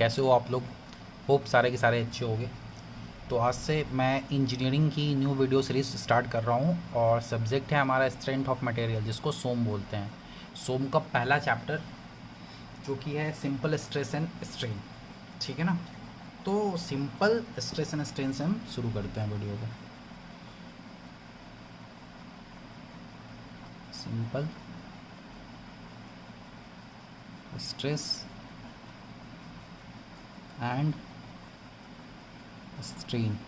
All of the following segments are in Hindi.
कैसे हो आप लोग? होप सारे के सारे अच्छे होंगे। तो आज से मैं इंजीनियरिंग की न्यू वीडियो सीरीज स्टार्ट कर रहा हूँ और सब्जेक्ट है हमारा स्ट्रेंथ ऑफ मटेरियल, जिसको सोम बोलते हैं। सोम का पहला चैप्टर जो कि है सिंपल स्ट्रेस एंड स्ट्रेन, ठीक है ना। तो सिंपल स्ट्रेस एंड स्ट्रेन से हम शुरू करते हैं वीडियो को। Simple stress and strain.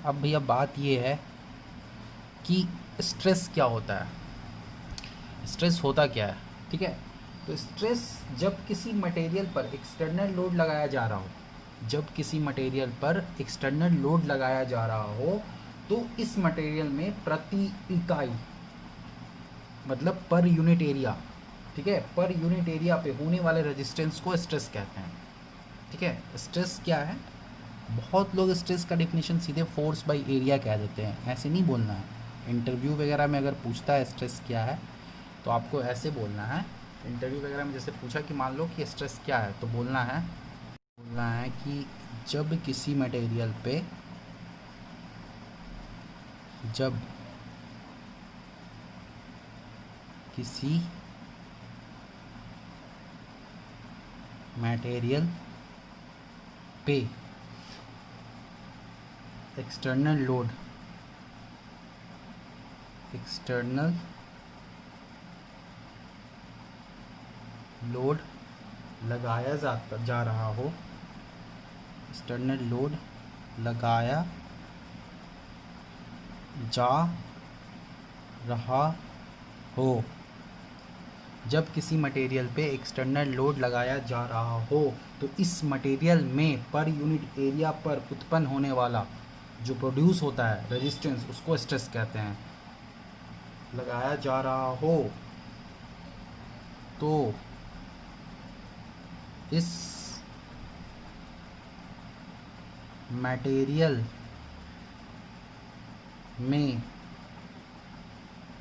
अब भैया बात ये है कि स्ट्रेस क्या होता है, स्ट्रेस होता क्या है, ठीक है। तो स्ट्रेस जब किसी मटेरियल पर एक्सटर्नल लोड लगाया जा रहा हो, जब किसी मटेरियल पर एक्सटर्नल लोड लगाया जा रहा हो तो इस मटेरियल में प्रति इकाई, मतलब पर यूनिट एरिया, ठीक है, पर यूनिट एरिया पे होने वाले रेजिस्टेंस को स्ट्रेस कहते हैं, ठीक है। स्ट्रेस क्या है? बहुत लोग स्ट्रेस का डेफिनेशन सीधे फोर्स बाय एरिया कह देते हैं, ऐसे नहीं बोलना है। इंटरव्यू वगैरह में अगर पूछता है स्ट्रेस क्या है तो आपको ऐसे बोलना है। इंटरव्यू वगैरह में जैसे पूछा कि मान लो कि स्ट्रेस क्या है, तो बोलना है कि जब किसी मटेरियल पे, जब किसी मटेरियल पे एक्सटर्नल लोड लगाया जा रहा हो, एक्सटर्नल लोड लगाया जा रहा हो, जब किसी मटेरियल पे एक्सटर्नल लोड लगाया जा रहा हो तो इस मटेरियल में पर यूनिट एरिया पर उत्पन्न होने वाला जो प्रोड्यूस होता है रेजिस्टेंस, उसको स्ट्रेस कहते हैं। लगाया जा रहा हो तो इस मटेरियल में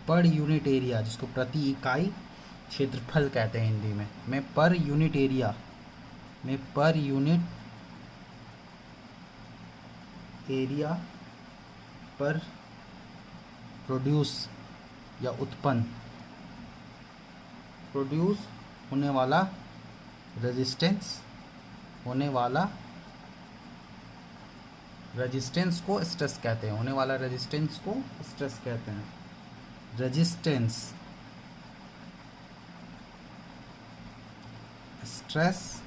पर यूनिट एरिया, जिसको प्रति इकाई क्षेत्रफल कहते हैं हिंदी में पर यूनिट एरिया पर प्रोड्यूस या उत्पन्न होने वाला रेजिस्टेंस को स्ट्रेस कहते हैं। होने वाला रेजिस्टेंस को स्ट्रेस कहते हैं। रेजिस्टेंस स्ट्रेस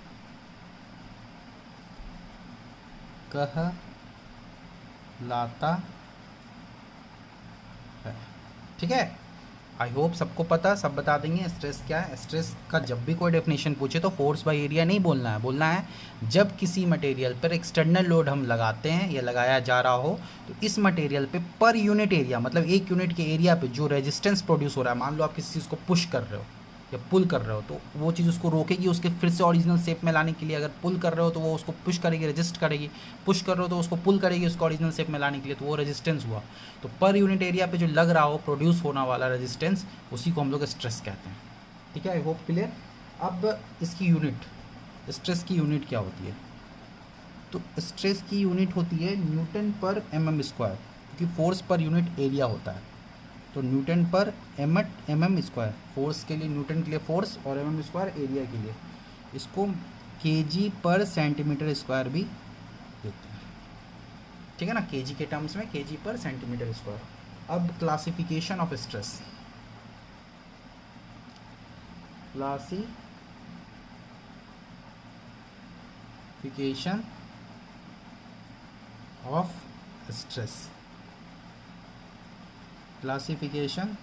कहलाता है, ठीक है। आई होप सबको पता, सब बता देंगे स्ट्रेस क्या है। स्ट्रेस का जब भी कोई डेफिनेशन पूछे तो फोर्स बाय एरिया नहीं बोलना है जब किसी मटेरियल पर एक्सटर्नल लोड हम लगाते हैं या लगाया जा रहा हो तो इस मटेरियल पे पर यूनिट एरिया, मतलब एक यूनिट के एरिया पे जो रेजिस्टेंस प्रोड्यूस हो रहा है, मान लो आप किसी चीज़ को पुश कर रहे हो या पुल कर रहे हो तो वो चीज़ उसको रोकेगी, उसके फिर से ओरिजिनल शेप में लाने के लिए। अगर पुल कर रहे हो तो वो उसको पुश करेगी, रेजिस्ट करेगी। पुश कर रहे हो तो उसको पुल करेगी उसको ओरिजिनल शेप में लाने के लिए, तो वो रेजिस्टेंस हुआ। तो पर यूनिट एरिया पे जो लग रहा हो प्रोड्यूस होने वाला रेजिस्टेंस, उसी को हम लोग स्ट्रेस कहते हैं, ठीक है। I hope clear. अब इसकी यूनिट, स्ट्रेस की यूनिट क्या होती है? तो स्ट्रेस की यूनिट होती है न्यूटन पर mm स्क्वायर, क्योंकि फोर्स पर यूनिट एरिया होता है। तो न्यूटन पर mm स्क्वायर, फोर्स के लिए न्यूटन के लिए फोर्स और mm स्क्वायर एरिया के लिए, इसको kg पर सेंटीमीटर स्क्वायर भी देते हैं, ठीक है ना। kg के टर्म्स में kg पर सेंटीमीटर स्क्वायर। अब classification of stress, classification of stress, classification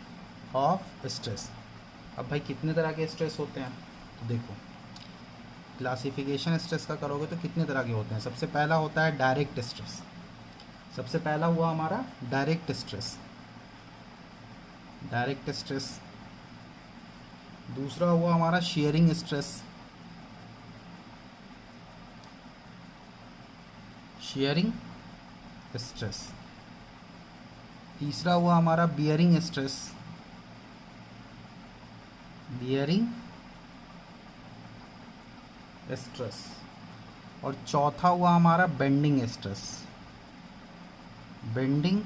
of stress. अब भाई कितने तरह के स्ट्रेस होते हैं? तो देखो, क्लासिफिकेशन स्ट्रेस का करोगे तो कितने तरह के होते हैं। सबसे पहला होता है डायरेक्ट स्ट्रेस। सबसे पहला हुआ हमारा डायरेक्ट स्ट्रेस। दूसरा हुआ हमारा शेयरिंग स्ट्रेस। तीसरा हुआ हमारा बियरिंग स्ट्रेस। और चौथा हुआ हमारा बेंडिंग स्ट्रेस, बेंडिंग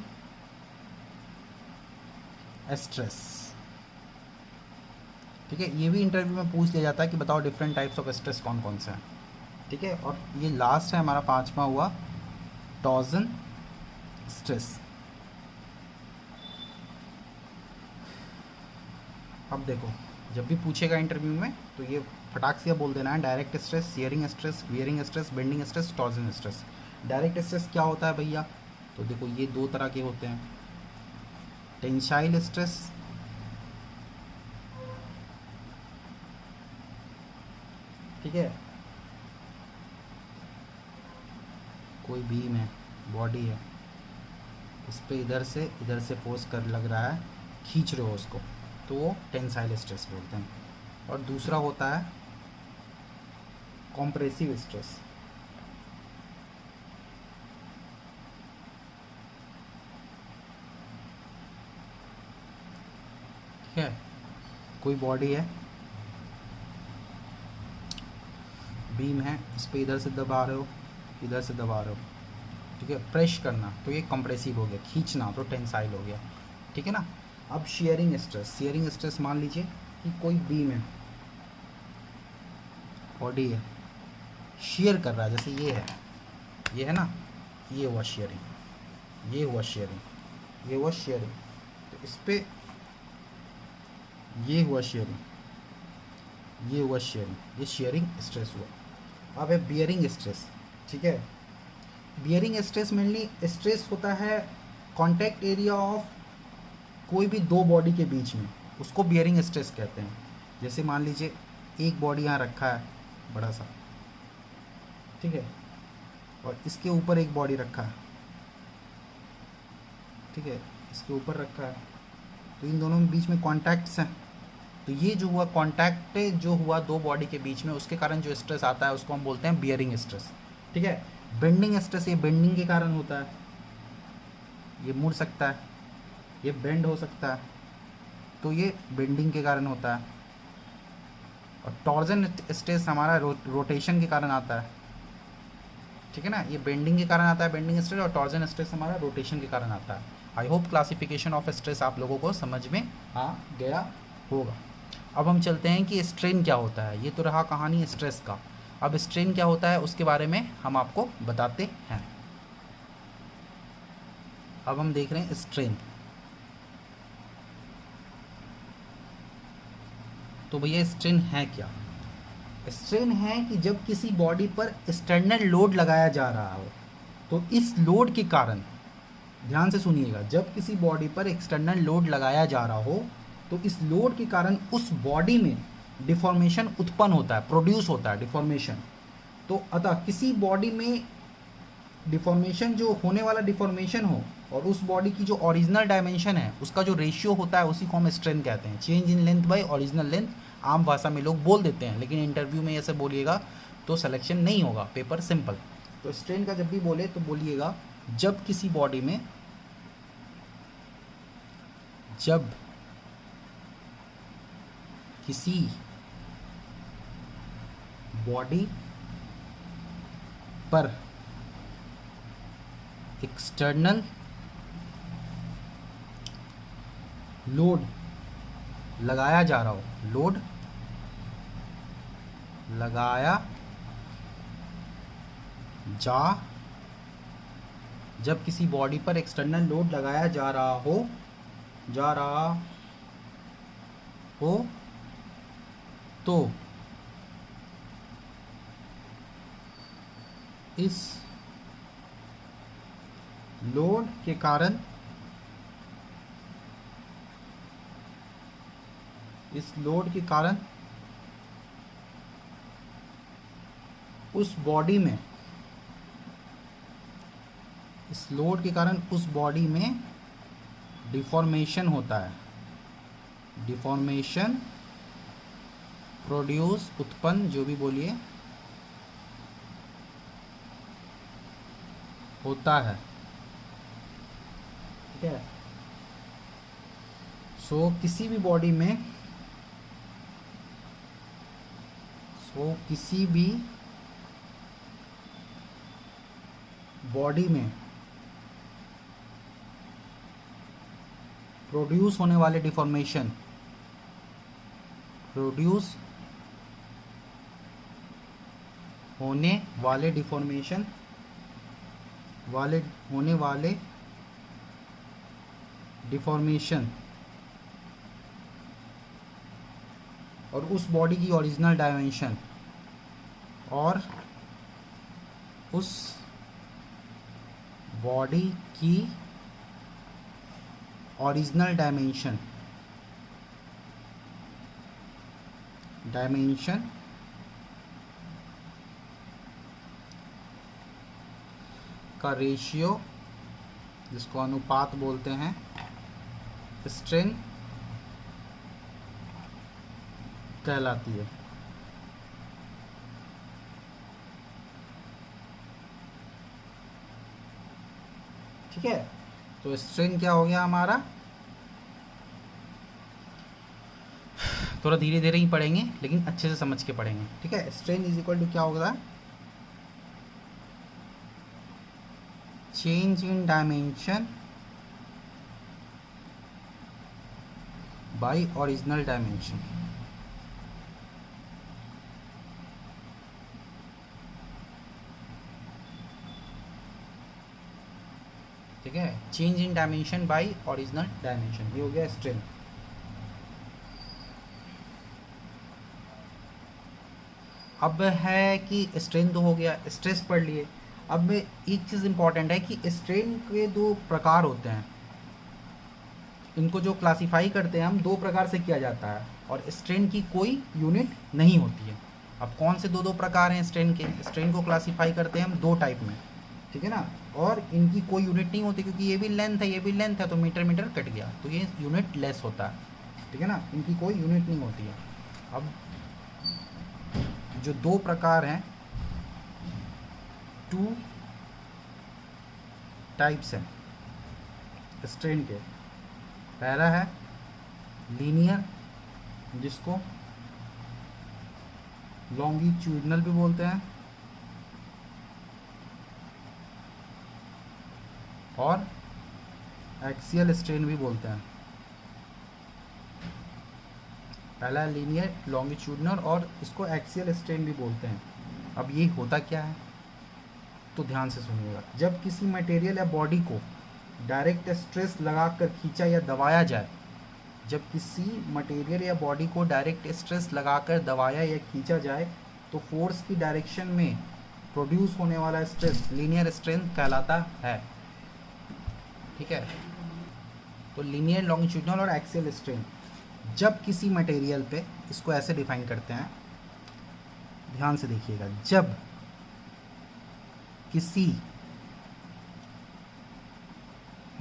स्ट्रेस। ठीक है, ये भी इंटरव्यू में पूछ लिया जाता है कि बताओ डिफरेंट टाइप्स ऑफ स्ट्रेस कौन कौन से हैं। ठीक है, और ये लास्ट है हमारा पांचवा हुआ टॉर्जन स्ट्रेस। अब देखो, जब भी पूछेगा इंटरव्यू में तो ये फटाक से बोल देना है, direct stress, shearing stress, wearing stress, bending stress, torsion stress. Direct stress क्या होता है भैया? तो देखो ये दो तरह के होते हैं, टेंसाइल स्ट्रेस, ठीक है, कोई बीम है, बॉडी है, इस पे इधर से फोर्स कर लग रहा है, खींच रहे हो उसको, तो वो टेंसाइल स्ट्रेस बोलते हैं। और दूसरा होता है कॉम्प्रेसिव स्ट्रेस। ठीक है, कोई बॉडी है, बीम है, इस पे इधर से दबा रहे हो, इधर से दबा रहे हो, ठीक है, प्रेस करना, तो ये कंप्रेसिव हो गया, खींचना तो टेंसाइल हो गया। ठीक है ना। अब शेयरिंग स्ट्रेस, शेयरिंग स्ट्रेस मान लीजिए कि कोई बीम है, बॉडी है, शेयर कर रहा है, जैसे ये है ना, ये हुआ शेयरिंग, ये हुआ शेयरिंग, ये हुआ शेयरिंग, तो इस पे ये हुआ शेयरिंग, ये हुआ शेयरिंग, ये शेयरिंग स्ट्रेस हुआ। अब है बियरिंग स्ट्रेस। ठीक है, बियरिंग स्ट्रेस मेनली स्ट्रेस होता है कॉन्टैक्ट एरिया ऑफ कोई भी दो बॉडी के बीच में, उसको बियरिंग स्ट्रेस कहते हैं। जैसे मान लीजिए एक बॉडी यहाँ रखा है बड़ा सा, ठीक है, और इसके ऊपर एक बॉडी रखा है, ठीक है, इसके ऊपर रखा है, तो इन दोनों के बीच में कॉन्टैक्ट्स हैं, तो ये जो हुआ कॉन्टैक्ट जो हुआ दो बॉडी के बीच में, उसके कारण जो स्ट्रेस आता है उसको हम बोलते हैं बियरिंग स्ट्रेस। ठीक है, बेंडिंग स्ट्रेस, ये बेंडिंग के कारण होता है, ये मुड़ सकता है, ये बेंड हो सकता है, तो ये बेंडिंग के कारण होता है। और टॉर्जन स्ट्रेस हमारा रोटेशन के कारण आता है। ठीक है ना, ये बेंडिंग के कारण आता है बेंडिंग स्ट्रेस, और टॉर्जन स्ट्रेस हमारा रोटेशन के कारण आता है। I hope classification of stress आप लोगों को समझ में आ गया होगा। अब हम चलते हैं कि स्ट्रेन क्या होता है। ये तो रहा कहानी स्ट्रेस का, अब स्ट्रेन क्या होता है उसके बारे में हम आपको बताते हैं। अब हम देख रहे हैं स्ट्रेन। तो भैया स्ट्रेन है क्या? स्ट्रेन है कि जब किसी बॉडी पर एक्सटर्नल लोड लगाया जा रहा हो, तो इस लोड के कारण, ध्यान से सुनिएगा, जब किसी बॉडी पर एक्सटर्नल लोड लगाया जा रहा हो तो इस लोड के कारण उस बॉडी में डिफॉर्मेशन उत्पन्न होता है, प्रोड्यूस होता है डिफॉर्मेशन। तो अतः किसी बॉडी में डिफॉर्मेशन, जो होने वाला डिफॉर्मेशन हो, और उस बॉडी की जो ओरिजिनल डायमेंशन है उसका जो रेशियो होता है, उसी को हम स्ट्रेन कहते हैं। Change in length bye original length आम भाषा में लोग बोल देते हैं, लेकिन इंटरव्यू में ऐसे बोलिएगा तो सिलेक्शन नहीं होगा, पेपर सिंपल। तो स्ट्रेन का जब भी बोले तो बोलिएगा जब किसी बॉडी में, जब किसी बॉडी पर एक्सटर्नल लोड लगाया जा रहा हो, लोड लगाया जब किसी बॉडी पर एक्सटर्नल लोड लगाया जा रहा हो तो इस लोड के कारण, इस लोड के कारण उस बॉडी में, इस लोड के कारण उस बॉडी में डिफॉर्मेशन होता है, डिफॉर्मेशन, प्रोड्यूस, उत्पन्न, जो भी बोलिए, होता है। ठीक है, सो किसी भी बॉडी में वो किसी भी बॉडी में प्रोड्यूस होने वाले डिफॉर्मेशन, प्रोड्यूस होने वाले डिफॉर्मेशन होने वाले डिफॉर्मेशन और उस बॉडी की ओरिजिनल डायमेंशन और उस बॉडी की ओरिजिनल डायमेंशन का रेशियो, जिसको अनुपात बोलते हैं, स्ट्रेन कहलाती है। ठीक है, तो स्ट्रेन क्या हो गया हमारा, थोड़ा धीरे धीरे ही पढ़ेंगे लेकिन अच्छे से समझ के पढ़ेंगे। ठीक है, स्ट्रेन इज इक्वल टू क्या होगा, change in dimension by original dimension. ठीक है, change in dimension by original dimension, ये हो गया स्ट्रेन। अब है कि स्ट्रेन तो हो गया, स्ट्रेस पढ़ लिए। अब एक चीज़ इंपॉर्टेंट है कि स्ट्रेन के दो प्रकार होते हैं, इनको जो क्लासिफाई करते हैं हम दो प्रकार से किया जाता है, और स्ट्रेन की कोई यूनिट नहीं होती है। अब कौन से दो प्रकार हैं स्ट्रेन के, स्ट्रेन को क्लासिफाई करते हैं हम दो टाइप में, ठीक है ना, और इनकी कोई यूनिट नहीं होती, क्योंकि ये भी लेंथ है ये भी लेंथ है, तो मीटर मीटर कट गया तो ये यूनिट लेस होता है। ठीक है ना, इनकी कोई यूनिट नहीं होती है। अब जो दो प्रकार हैं, टू टाइप्स हैं स्ट्रेन के, पहला है लीनियर, जिसको लॉन्गिट्यूडनल भी बोलते हैं, और एक्सियल स्ट्रेन भी बोलते हैं। पहला है लीनियर, लॉन्गिट्यूडनल, और इसको एक्सियल स्ट्रेन भी बोलते हैं। अब ये होता क्या है, तो ध्यान से सुनिएगा। जब किसी मटेरियल या बॉडी को डायरेक्ट स्ट्रेस लगाकर खींचा या दबाया जाए, जब किसी मटेरियल या बॉडी को डायरेक्ट स्ट्रेस लगाकर दबाया या खींचा जाए, तो फोर्स की डायरेक्शन में प्रोड्यूस होने वाला स्ट्रेस लीनियर स्ट्रेन कहलाता है। ठीक है, तो लीनियर, लॉन्गिट्यूडनल और एक्सियल स्ट्रेन जब किसी मटेरियल पे, इसको ऐसे डिफाइन करते हैं, ध्यान से देखिएगा, जब किसी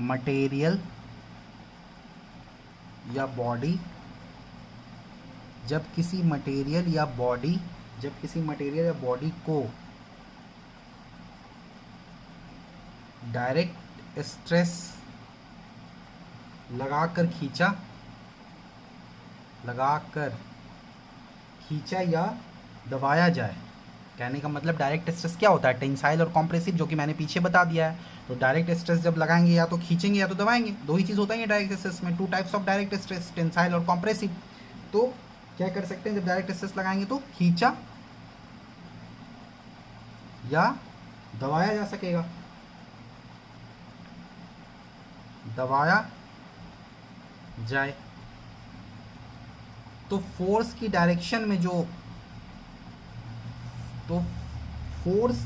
मटेरियल या बॉडी, जब किसी मटेरियल या बॉडी को डायरेक्ट स्ट्रेस लगाकर खींचा या दबाया जाए। कहने का मतलब डायरेक्ट स्ट्रेस क्या होता है, टेंसाइल और कॉम्प्रेसिव, जो कि मैंने पीछे बता दिया है। तो डायरेक्ट स्ट्रेस जब लगाएंगे या तो खींचेंगे या तो दबाएंगे, दो ही चीज़ होता है डायरेक्ट स्ट्रेस में। Two types of direct stress, tensile और कॉम्प्रेसिव। तो क्या कर सकते हैं, जब डायरेक्ट स्ट्रेस लगाएंगे तो खींचा या दबाया जा सकेगा, दबाया जाए। तो फोर्स की डायरेक्शन में जो, तो फोर्स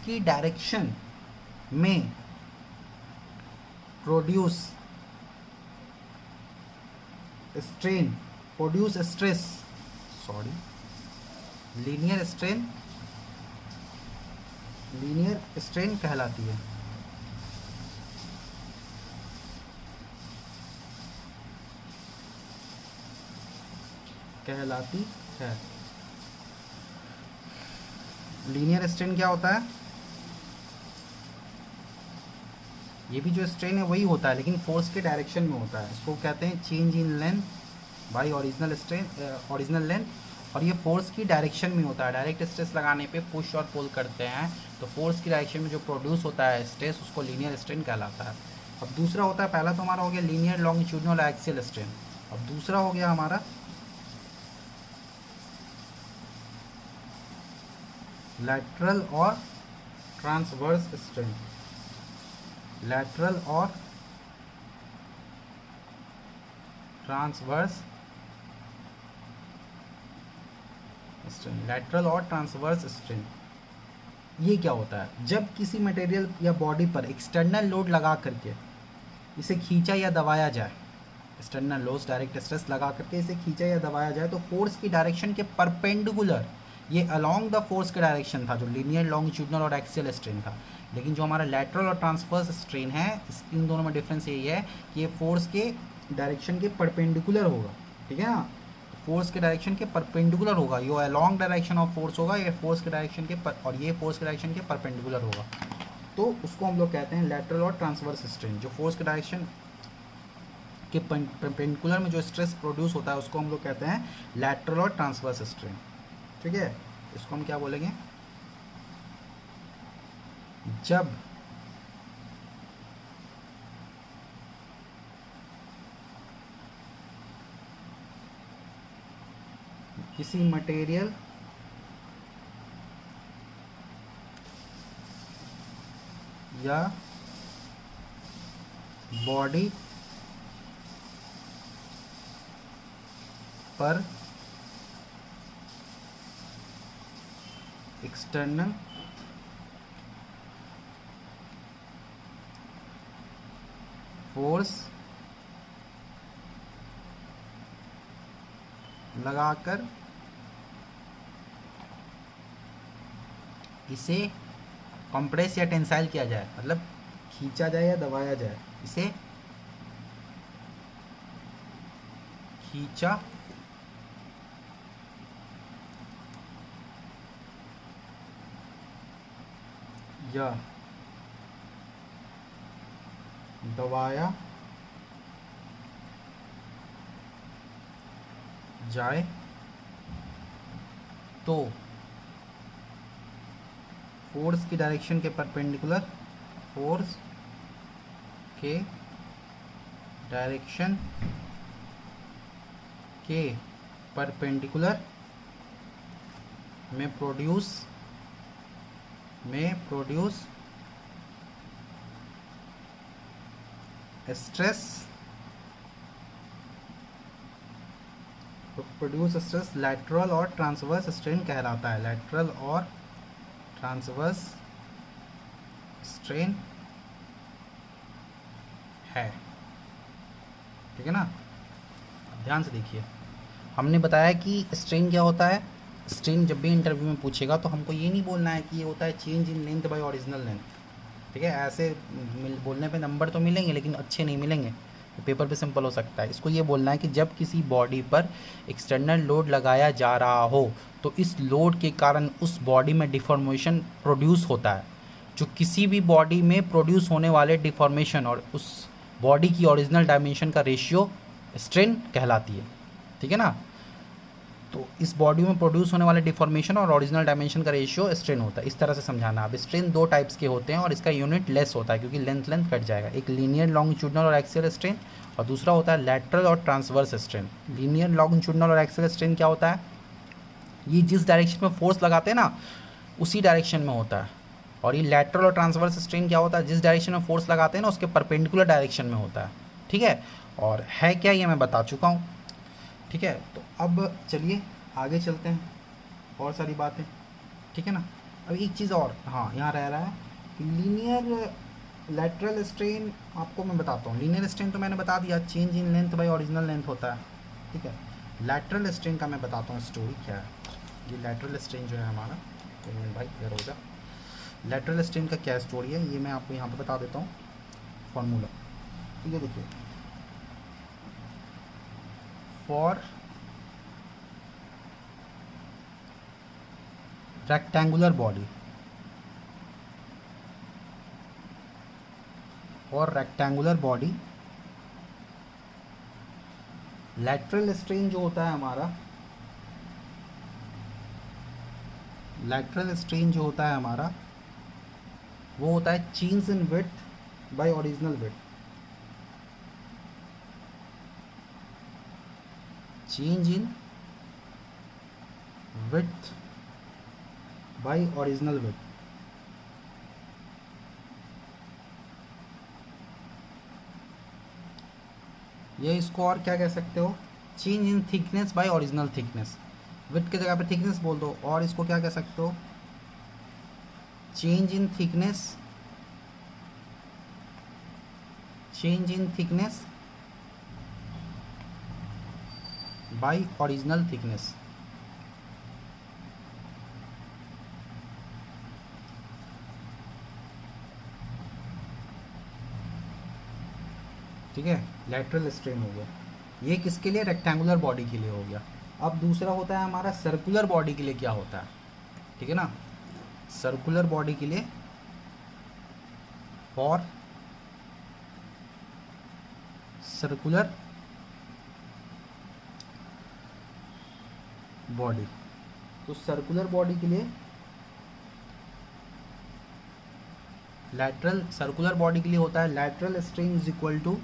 की डायरेक्शन में प्रोड्यूस स्ट्रेस, लीनियर स्ट्रेन कहलाती है। लीनियर स्ट्रेन क्या होता है, ये भी जो स्ट्रेन है वही होता है, लेकिन फोर्स के डायरेक्शन में होता है। इसको कहते हैं change in length by original strain, original length. और ये फोर्स की डायरेक्शन में होता है। डायरेक्ट स्ट्रेस लगाने पे पुश और पुल करते हैं, तो फोर्स की डायरेक्शन में जो प्रोड्यूस होता है स्ट्रेस, उसको लीनियर स्ट्रेन कहलाता है। अब दूसरा होता है, पहला तो हमारा हो गया लीनियर लॉन्गिट्यूडिनल एक्सियल स्ट्रेन। अब दूसरा हो गया हमारा लैटरल और ट्रांसवर्स स्ट्रेन। लैटरल और ट्रांसवर्स स्ट्रेन। लैटरल और ट्रांसवर्स स्ट्रेन ये क्या होता है? जब किसी मटेरियल या बॉडी पर एक्सटर्नल लोड लगा करके इसे खींचा या दबाया जाए, एक्सटर्नल लोड डायरेक्ट स्ट्रेस लगा करके इसे खींचा या दबाया जाए, तो फोर्स की डायरेक्शन के परपेंडिकुलर, ये अलोंग द फोर्स का डायरेक्शन था जो लीनियर लॉन्गिट्यूडिनल और एक्सियल स्ट्रेन था। लेकिन जो हमारा लैटरल और ट्रांसवर्स स्ट्रेन है, इन दोनों में डिफरेंस यही है कि ये फोर्स के डायरेक्शन के परपेंडिकुलर होगा, ठीक है ना। फोर्स के डायरेक्शन के परपेंडिकुलर होगा, ये अलोंग डायरेक्शन ऑफ फोर्स होगा, ये फोर्स के डायरेक्शन के और ये फोर्स के डायरेक्शन के परपेंडिकुलर होगा। तो उसको हम लोग कहते हैं लैटरल और ट्रांसवर्स स्ट्रेन। जो फोर्स के डायरेक्शन के परपेंडिकुलर में जो स्ट्रेस प्रोड्यूस होता है उसको हम लोग कहते हैं लैटरल और ट्रांसवर्स स्ट्रेन, ठीक है। इसको हम क्या बोलेंगे? जब किसी मटेरियल या बॉडी पर एक्सटर्नल फोर्स लगाकर इसे कंप्रेस या टेंसाइल किया जाए, मतलब खींचा जाए या दबाया जाए, इसे खींचा या दबाया जाए, तो फोर्स की डायरेक्शन के परपेंडिकुलर, फोर्स के डायरेक्शन के परपेंडिकुलर में प्रोड्यूस स्ट्रेस लैटरल और ट्रांसवर्स स्ट्रेन कहलाता है। लैटरल और ट्रांसवर्स स्ट्रेन है, ठीक है ना। ध्यान से देखिए, हमने बताया कि स्ट्रेन क्या होता है। स्ट्रेन जब भी इंटरव्यू में पूछेगा तो हमको ये नहीं बोलना है कि ये होता है change in length bye original length, ठीक है। ऐसे बोलने पे नंबर तो मिलेंगे लेकिन अच्छे नहीं मिलेंगे, पेपर पे सिंपल हो सकता है। इसको ये बोलना है कि जब किसी बॉडी पर एक्सटर्नल लोड लगाया जा रहा हो तो इस लोड के कारण उस बॉडी में डिफॉर्मेशन प्रोड्यूस होता है। जो किसी भी बॉडी में प्रोड्यूस होने वाले डिफॉर्मेशन और उस बॉडी की ओरिजिनल डायमेंशन का रेशियो स्ट्रेन कहलाती है, ठीक है ना। तो इस बॉडी में प्रोड्यूस होने वाले डिफॉर्मेशन और ओरिजिनल डायमेंशन का रेशियो स्ट्रेन होता है। इस तरह से समझाना। अब स्ट्रेन दो टाइप्स के होते हैं और इसका यूनिट लेस होता है क्योंकि लेंथ कट जाएगा। एक लीनियर लॉन्गिट्यूडिनल और एक्सियल स्ट्रेन और दूसरा होता है लैटरल और ट्रांसवर्स स्ट्रेन। लीनियर लॉन्गिट्यूडिनल और एक्सियल स्ट्रेन क्या होता है? ये जिस डायरेक्शन में फोर्स लगाते हैं ना उसी डायरेक्शन में होता है। और ये लैटरल और ट्रांसवर्स स्ट्रेन क्या होता है? जिस डायरेक्शन में फोर्स लगाते हैं ना उसके परपेंडिकुलर डायरेक्शन में होता है, ठीक है। और है क्या ये मैं बता चुका हूँ, ठीक है। तो अब चलिए आगे चलते हैं, और सारी बातें, ठीक है ना। अब एक चीज़ और, हाँ यहाँ रह रहा है कि लीनियर लैटरल स्ट्रेन आपको मैं बताता हूँ। लीनियर स्ट्रेन तो मैंने बता दिया, change in length bye original length होता है, ठीक है। लैटरल स्ट्रेन का मैं बताता हूँ स्टोरी क्या है। ये लैटरल स्ट्रेन जो है हमारा, एक मिनट भाई इधर हो जा। लैटरल स्ट्रेन का क्या स्टोरी है ये मैं आपको यहाँ पे बता देता हूँ, फॉर्मूला, ठीक है। देखिए, फॉर rectangular body और रेक्टेंगुलर बॉडी, लैटरल स्ट्रेन जो होता है हमारा, लैटरल स्ट्रेन जो होता है हमारा वो होता है change in width by original width, change in width by original width. ये इसको और क्या कह सकते हो, change in thickness by original thickness, width की जगह पे थिकनेस बोल दो, और इसको क्या कह सकते हो, change in thickness, change in thickness by original thickness. ठीक है, लैटरल स्ट्रेन हो गया। ये किसके लिए, रेक्टेंगुलर बॉडी के लिए हो गया। अब दूसरा होता है हमारा सर्कुलर बॉडी के लिए क्या होता है, ठीक है ना, सर्कुलर बॉडी के लिए, फॉर सर्कुलर बॉडी, तो सर्कुलर बॉडी के लिए, लैटरल सर्कुलर बॉडी के लिए होता है lateral strain is equal to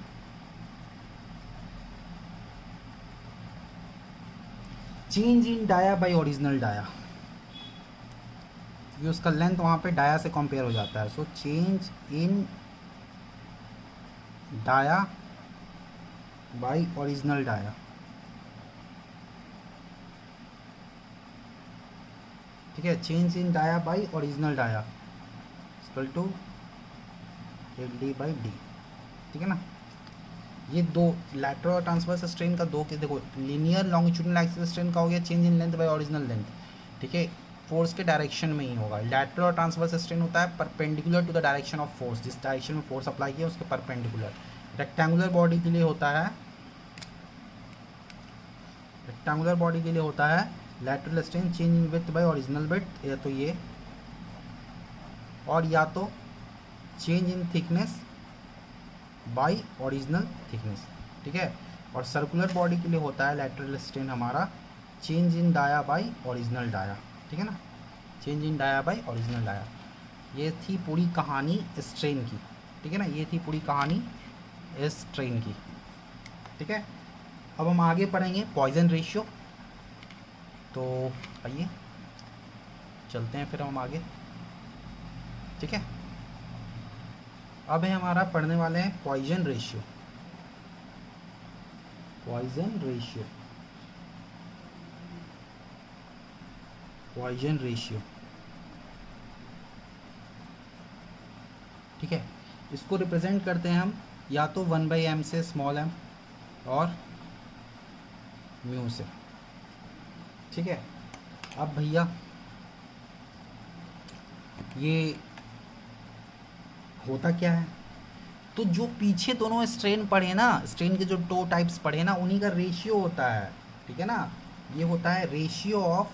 change in dia by original dia, ये उसका लेंथ वहाँ पे डाया से कंपेयर हो जाता है। So change in dia by original dia, ठीक है, change in dia by original dia equal to L D by D, ठीक है ना। ये दो लैटरल और ट्रांसवर्स स्ट्रेन का दो के देखो, लीनियर लॉन्गिट्यूडनल एक्सिस स्ट्रेन का हो गया change in length bye original length, ठीक है, फोर्स के डायरेक्शन में ही होगा। लैटरल और ट्रांसवर्स स्ट्रेन होता है perpendicular to the direction of force, जिस डायरेक्शन में फोर्स अप्लाई किया उसके परपेंडिकुलर। रेक्टेंगुलर बॉडी के लिए होता है, रेक्टेंगुलर बॉडी के लिए होता है lateral strain change in width by original width, या तो ये, और या तो change in thickness by original thickness, ठीक है। और सर्कुलर बॉडी के लिए होता है लैटरल स्ट्रेन हमारा change in dia by original dia, ठीक है ना, change in dia by original dia. ये थी पूरी कहानी स्ट्रेन की, ठीक है ना, ये थी पूरी कहानी स्ट्रेन की, ठीक है। अब हम आगे पढ़ेंगे पॉइजन रेशियो, तो आइए चलते हैं फिर हम आगे, ठीक है। अब है हमारा पढ़ने वाले हैं Poisson ratio, Poisson ratio, Poisson ratio, ठीक है। इसको रिप्रेजेंट करते हैं हम या तो 1/m से स्मॉल m और म्यू से, ठीक है। अब भैया ये होता क्या है, तो जो पीछे दोनों स्ट्रेन पढ़े ना, स्ट्रेन के जो टो टाइप्स पढ़े ना, उन्हीं का रेशियो होता है, ठीक है ना। ये होता है रेशियो ऑफ,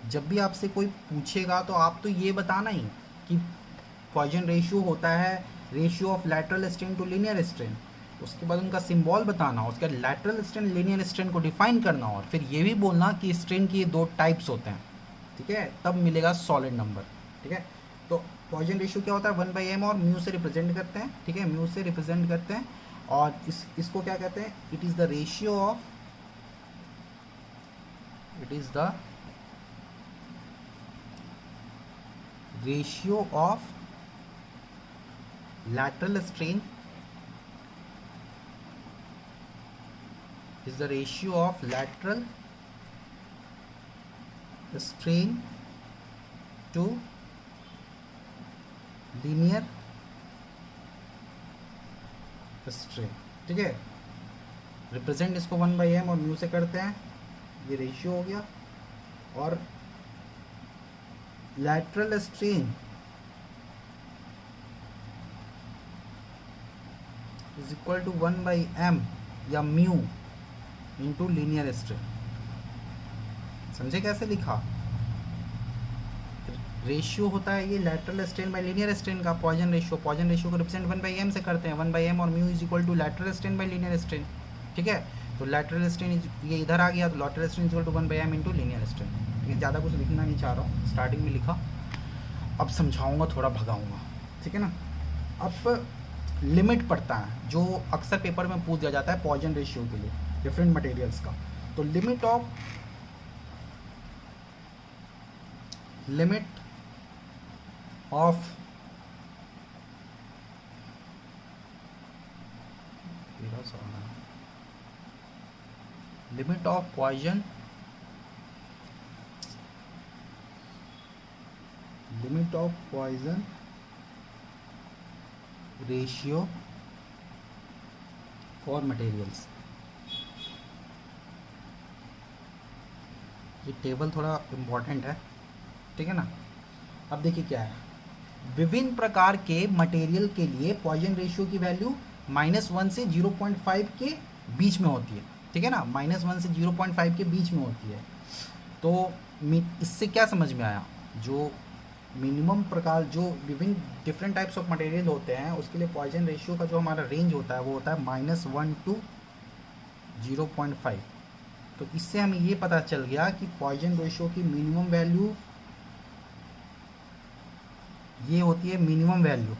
जब भी आपसे कोई पूछेगा तो आप तो ये बताना ही कि पॉइजन रेशियो होता है ratio of lateral strain to linear strain, उसके बाद उनका सिंबल बताना, उसके बाद लैटरल स्ट्रेन लीनियर स्ट्रेन को डिफाइन करना, और फिर ये भी बोलना कि स्ट्रेन के दो टाइप्स होते हैं, ठीक है, तब मिलेगा सॉलिड नंबर, ठीक है। तो पॉइजन रेशियो क्या होता है, 1/m और म्यू से रिप्रेजेंट करते हैं, ठीक है, म्यू से रिप्रेजेंट करते हैं। और इसको क्या कहते हैं, it is the ratio of, it is the ratio of lateral strain, is the ratio of lateral strain to linear strain, ठीक है। रिप्रेजेंट इसको 1/m और म्यू से करते हैं, ये रेशियो हो गया। और lateral strain is equal to 1/m या म्यू इंटू लीनियर स्ट्रेन। समझे कैसे लिखा, रेशियो होता है ये lateral strain by linear strain का, पॉइजन रेशियो को रिप्रेजेंट 1/m से करते हैं, 1/m और mu is equal to lateral strain by linear strain. ठीक है, तो लैटरल स्ट्रेन ये इधर आ गया, तो lateral strain is equal to 1/m into linear strain. ठीक है, ज़्यादा कुछ लिखना नहीं चाह रहा हूँ, स्टार्टिंग में लिखा, अब समझाऊंगा, थोड़ा भगाऊंगा। ठीक है ना। अब लिमिट पड़ता है जो अक्सर पेपर में पूछ दिया जाता है पॉइजन रेशियो के लिए डिफरेंट मटेरियल्स का। तो limit of limit of Poisson ratio for materials. ये टेबल थोड़ा इम्पॉर्टेंट है। ठीक है ना। अब देखिए क्या है, विभिन्न प्रकार के मटेरियल के लिए पॉइजन रेशियो की वैल्यू -1 से 0.5 के बीच में होती है। ठीक है ना, -1 से 0.5 के बीच में होती है। तो इससे क्या समझ में आया, जो मिनिमम प्रकार, जो विभिन्न डिफरेंट टाइप्स ऑफ मटेरियल होते हैं उसके लिए पॉइजन रेशियो का जो हमारा रेंज होता है वो होता है -1 to 0.5। तो इससे हमें ये पता चल गया कि पॉइजन रेशियो की मिनिमम वैल्यू ये होती है, मिनिमम वैल्यू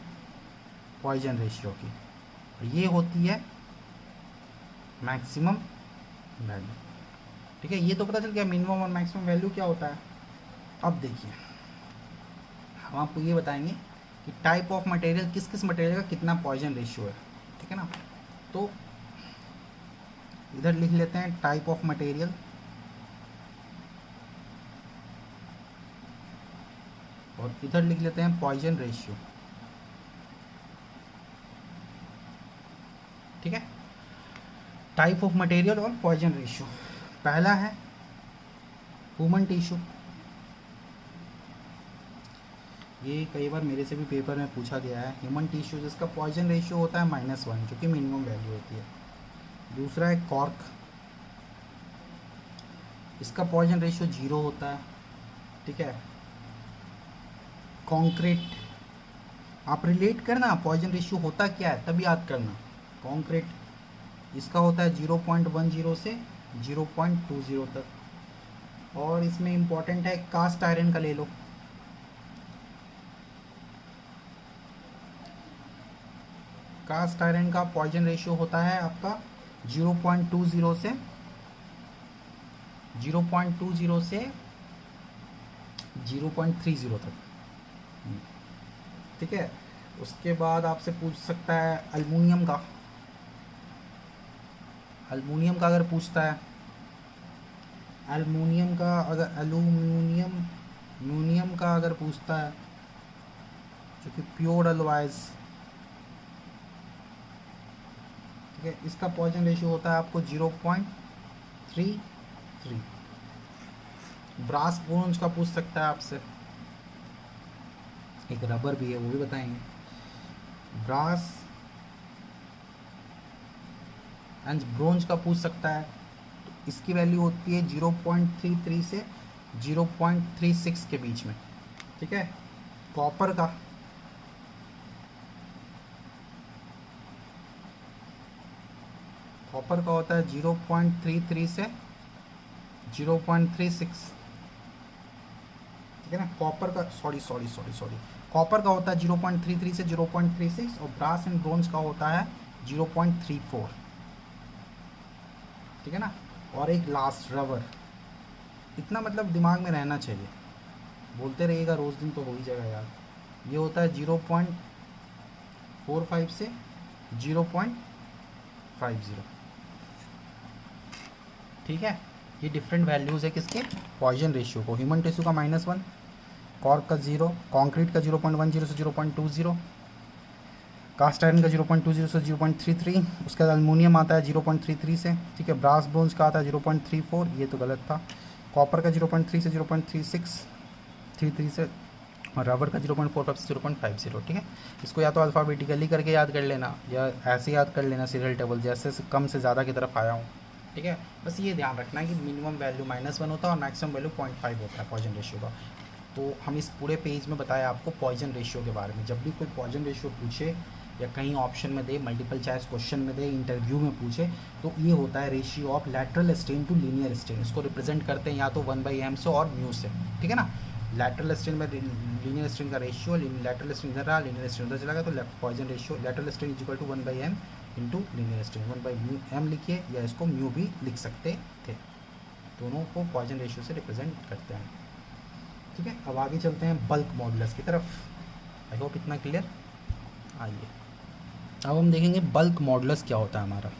पॉइजन रेशियो की, और ये होती है मैक्सिमम वैल्यू। ठीक है, ये तो पता चल गया मिनिमम और मैक्सिमम वैल्यू क्या होता है। अब देखिए हम आपको ये बताएंगे कि टाइप ऑफ मटेरियल, किस किस मटेरियल का कितना पॉइजन रेशियो है। ठीक है ना। तो इधर लिख लेते हैं टाइप ऑफ मटेरियल, और इधर लिख लेते हैं पॉइजन रेशियो। ठीक है, टाइप ऑफ मटेरियल और पॉइजन रेशियो। पहला है ह्यूमन टिश्यू। ये कई बार मेरे से भी पेपर में पूछा गया है। ह्यूमन टिश्यू जिसका पॉइजन रेशियो होता है -1 जो कि मिनिमम वैल्यू होती है। दूसरा है कॉर्क, इसका पॉइजन रेशियो 0 होता है। ठीक है। कॉन्क्रीट, आप रिलेट करना पॉइजन रेशियो होता क्या है तब याद करना। कॉन्क्रीट, इसका होता है 0.10 से 0.20 तक। और इसमें इम्पॉर्टेंट है कास्ट आयरन का ले लो, कास्ट आयरन का पॉइजन रेशियो होता है आपका 0.20 से 0.30 तक। ठीक है। उसके बाद आपसे पूछ सकता है अल्मुनियम का, अगर पूछता है, अल्मुनियम का अगर पूछता है, जो कि प्योर अलवाइज। ठीक है, इसका पॉइजन रेशियो होता है आपको 0.33। ब्रास ब्रोंज का पूछ सकता है आपसे, एक रबर भी है वो भी बताएंगे। ब्रास एंड ब्रोंज का पूछ सकता है, तो इसकी वैल्यू होती है 0.33 से 0.36 के बीच में। ठीक है। कॉपर का, होता है 0.33 से 0.36। ठीक है ना। कॉपर का सॉरी कॉपर का होता है 0.33 से 0.36, और ब्रास एंड ब्रोंज का होता है 0.34। ठीक है ना। और एक लास्ट रबर, इतना मतलब दिमाग में रहना चाहिए, बोलते रहिएगा रोज़ दिन तो हो ही जाएगा यार। ये होता है 0.45 से 0.50। ठीक है। ये डिफरेंट वैल्यूज़ है किसके, पॉइजन रेशियो को। ह्यूमन टिश्यू का -1, कॉर्क का 0, कॉन्क्रीट का 0.10 से 0.20, कास्ट आयरन का 0.20 से 0.33, उसके बाद अल्मोनियम आता है 0.33 से। ठीक है। ब्रास ब्रोंज का आता है 0.34, ये तो गलत था। कॉपर का 0.3 से 0.33 से, और रबर का 0.45 से 0.50। ठीक है। इसको या तो अल्फ़ाबेटिकली करके याद कर लेना, या ऐसे याद कर लेना सीरियल टेबल, जैसे कम से ज़्यादा की तरफ आया हूँ। ठीक है। बस ये ध्यान रखना है कि मिनिमम वैल्यू -1 होता है और मैक्सिमम वैल्यू 0.5 होता है पॉइजन रेशियो का। तो हम इस पूरे पेज में बताया आपको पॉइजन रेशियो के बारे में। जब भी कोई पॉइजन रेशियो पूछे या कहीं ऑप्शन में दे, मल्टीपल चॉइस क्वेश्चन में दे, इंटरव्यू में पूछे, तो ये होता है ratio of lateral strain to linear strain. इसको रिप्रेजेंट करते हैं या तो 1/m से और म्यू से, ठीक है ना। लैटरल स्ट्रेन में लीनियर स्ट्रेन का रेशियो, लैटरल स्ट्रेन इधर रहा, लीनियर स्ट्रेन उधर चला गया, तो Poisson ratio lateral strain is equal to 1/m into linear strain. 1/m लिखिए या इसको म्यू भी लिख सकते थे, दोनों को पॉइजन रेशियो से रिप्रेजेंट करते हैं, ठीक है। अब आगे चलते हैं बल्क मॉडुलस की तरफ। आई होप इतना क्लियर। आइए अब हम देखेंगे बल्क मॉडुलस क्या होता है हमारा।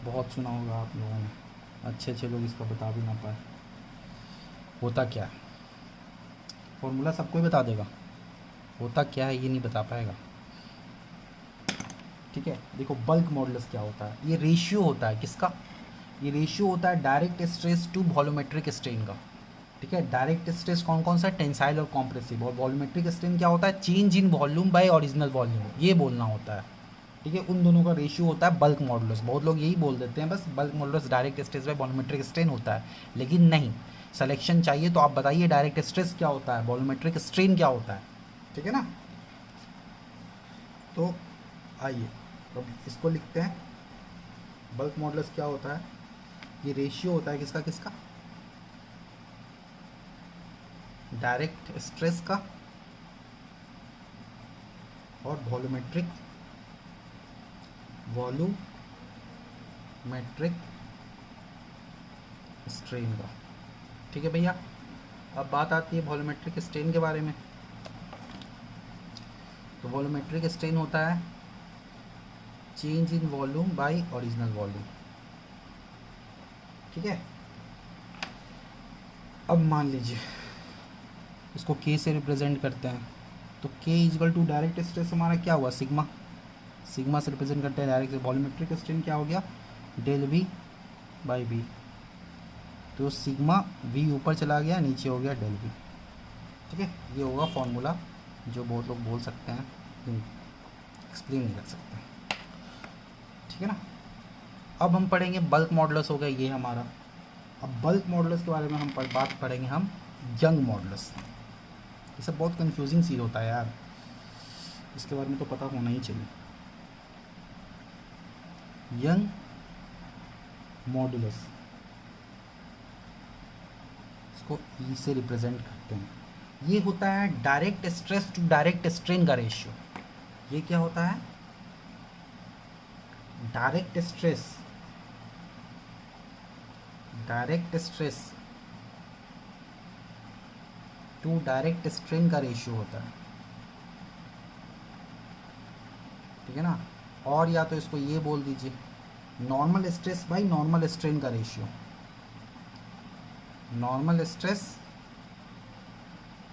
बहुत सुना होगा आप लोगों ने, अच्छे लोग इसका बता भी ना पाए होता क्या है। फॉर्मूला सबको ही बता देगा, होता क्या है ये नहीं बता पाएगा, ठीक है। देखो बल्क मॉडुलस क्या होता है, ये रेशियो होता है किसका, ये रेशियो होता है direct stress to volumetric strain का, ठीक है। डायरेक्ट स्ट्रेस कौन कौन सा, टेंसाइल और कॉम्प्रेसिव, और वॉल्यूमेट्रिक स्ट्रेन क्या होता है, change in volume by original volume, ये बोलना होता है, ठीक है। उन दोनों का रेशियो होता है बल्क मॉडुलस। बहुत लोग यही बोल देते हैं बस bulk modulus direct stress by volumetric strain होता है, लेकिन नहीं, सिलेक्शन चाहिए तो आप बताइए डायरेक्ट स्ट्रेस क्या होता है, वॉल्यूमेट्रिक स्ट्रेन क्या होता है, ठीक है ना। तो आइए अब इसको लिखते हैं, बल्क मॉडुलस क्या होता है, ये रेशियो होता है किसका किसका, डायरेक्ट स्ट्रेस का और वॉल्यूमेट्रिक स्ट्रेन का, ठीक है भैया। अब बात आती है वॉल्यूमेट्रिक स्ट्रेन के बारे में। तो वॉल्यूमेट्रिक स्ट्रेन होता है change in volume by original volume, ठीक है। अब मान लीजिए इसको K से रिप्रेजेंट करते हैं, तो K equal to direct stress हमारा क्या हुआ, सिग्मा, सिग्मा से रिप्रेजेंट करते हैं डायरेक्ट। वॉल्यूमेट्रिक स्ट्रेन क्या हो गया, डेल V बाई V, तो सिग्मा V ऊपर चला गया, नीचे हो गया डेल V, ठीक है। ये होगा फॉर्मूला जो बहुत लोग बोल सकते हैं, एक्सप्लेन नहीं कर सकते, ठीक है ना। अब हम पढ़ेंगे बल्क मॉडुलस हो गया ये हमारा। अब बल्क मॉडुलस के बारे में हम बात पढ़ेंगे हम यंग मॉडुलस। ये सब बहुत कंफ्यूजिंग चीज़ होता है यार, इसके बारे में तो पता होना ही चाहिए। यंग मॉडुलस, इसको ई से रिप्रेजेंट करते हैं। ये होता है direct stress to direct strain का रेशियो। ये क्या होता है, direct stress to direct strain का रेशियो होता है, ठीक है ना। और या तो इसको ये बोल दीजिए normal stress by normal strain का ratio, normal stress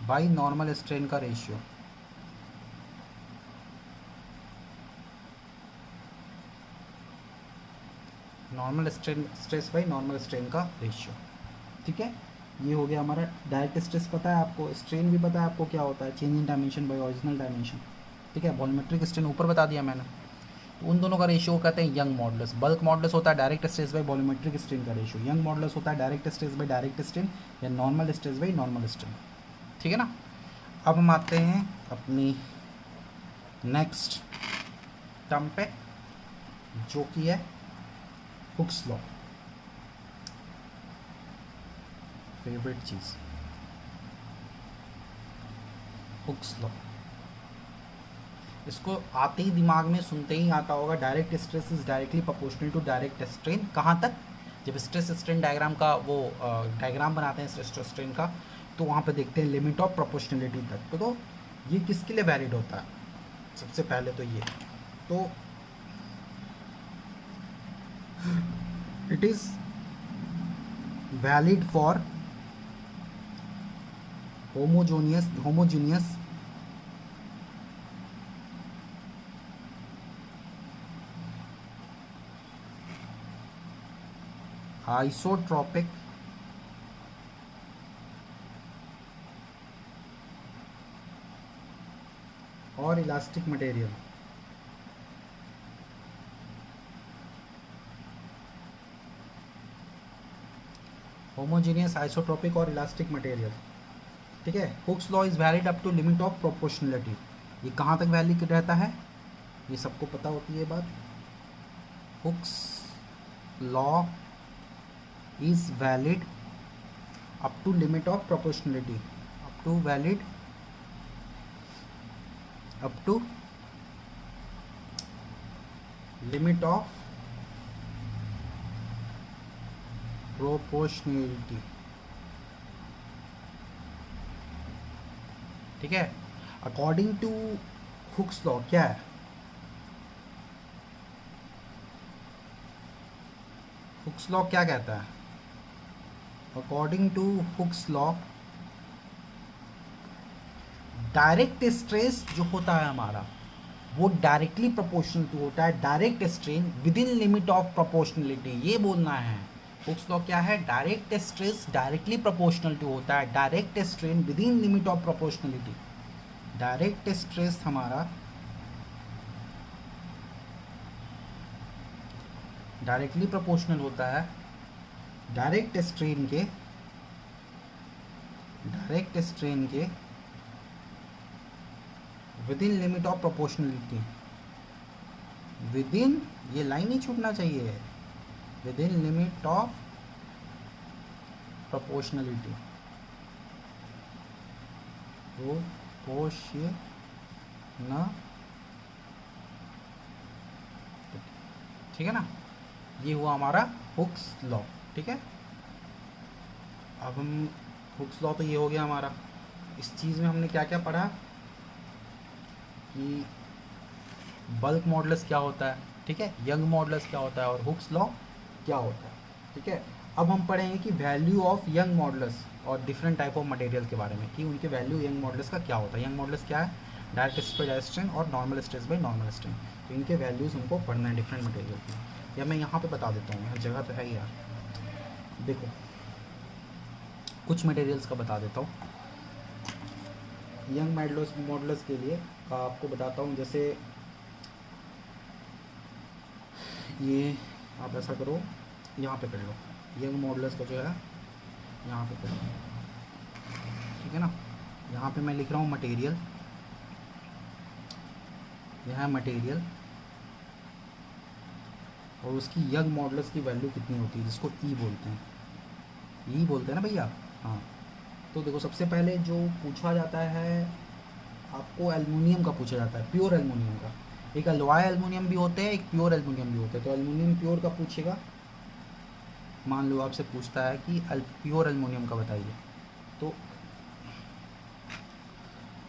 by normal strain का ratio, normal stress by normal strain का रेशियो, ठीक है। ये हो गया हमारा डायरेक्ट स्ट्रेस, पता है आपको, स्ट्रेन भी पता है आपको क्या होता है, change in dimension by original dimension, ठीक है। वॉल्यूमेट्रिक स्ट्रेन ऊपर बता दिया मैंने। तो उन दोनों का रेशियो कहते हैं यंग मॉडुलस। बल्क मॉडुलस होता है direct stress by volumetric strain का रेशियो, यंग मॉडुलस होता है direct stress by direct strain या normal stress by normal strain, ठीक है ना। अब हम आते हैं अपनी नेक्स्ट टर्म पे जो कि है हुक्स लॉ, फेवरेट चीज, हुक्स लॉ। इसको आते ही दिमाग में सुनते ही आता होगा, direct stress is directly proportional to direct strain. कहाँ तक, जब स्ट्रेस स्ट्रेन डायग्राम का वो डायग्राम बनाते हैं स्ट्रेस स्ट्रेन का, तो वहाँ पे देखते हैं लिमिट ऑफ प्रोपोर्शनलिटी तक। तो ये किसके लिए वैलिड होता है, सबसे पहले तो ये, तो it is valid for homogeneous isotropic और इलास्टिक मटेरियल, होमोजीनियस आइसोट्रोपिक और इलास्टिक मटेरियल, ठीक है। Hooke's law is valid up to limit of proportionality. ये कहाँ तक वैलिड रहता है, ये सबको पता होती है बात। Hooke's law is valid up to limit of proportionality, up to valid up to limit of proportionality. ठीक है। अकॉर्डिंग टू हुक्स लॉ क्या है, हुक्स लॉ क्या कहता है, according to Hooke's law direct stress जो होता है हमारा वो डायरेक्टली प्रोपोर्शनल टू होता है direct strain within limit of proportionality. ये बोलना है हुक्स लॉ क्या है, direct stress directly proportional to होता है direct strain within limit of proportionality. Direct stress हमारा डायरेक्टली प्रोपोर्शनल होता है डायरेक्ट स्ट्रेन के within limit of proportionality. Within, ये लाइन ही छूटना चाहिए, within limit of proportionality, ठीक है ना। ये हुआ हमारा हुक्स लॉ। ठीक है, अब हम हुक्स लॉ तो ये हो गया हमारा। इस चीज़ में हमने क्या क्या पढ़ा कि बल्क मॉडुलस क्या होता है, ठीक है, यंग मॉडुलस क्या होता है और हुक्स लॉ क्या होता है। ठीक है, अब हम पढ़ेंगे कि वैल्यू ऑफ यंग मॉडुलस और डिफरेंट टाइप ऑफ मटेरियल के बारे में, कि उनके वैल्यू यंग मॉडुलस का क्या होता है। यंग मॉडुलस क्या है, direct stress by direct strain और normal stress by normal strain. तो इनके वैल्यूज़ हमको पढ़ना है डिफरेंट मटेरियल की। या मैं यहाँ पे बता देता हूँ, यहाँ जगह तो है ही यार। देखो कुछ मटेरियल्स का बता देता हूँ यंग मॉडुलस के लिए आपको बताता हूँ। जैसे ये आप ऐसा करो, यहाँ पे कर लो, यंग मॉडुलस का जो है यहाँ पे कर लो, ठीक है ना। यहाँ पे मैं लिख रहा हूँ मटेरियल, यह है मटेरियल और उसकी यंग मॉडुलस की वैल्यू कितनी होती है, जिसको ई बोलते हैं, ई बोलते हैं ना भैया। हाँ, तो देखो सबसे पहले जो पूछा जाता है आपको एल्युमिनियम का पूछा जाता है, प्योर एल्युमिनियम का। एक अलॉय एल्युमिनियम भी होते हैं, एक प्योर एल्युमिनियम भी होते हैं। तो एल्युमिनियम प्योर का पूछेगा, मान लो आपसे पूछता है कि प्योर एल्युमिनियम का बताइए, तो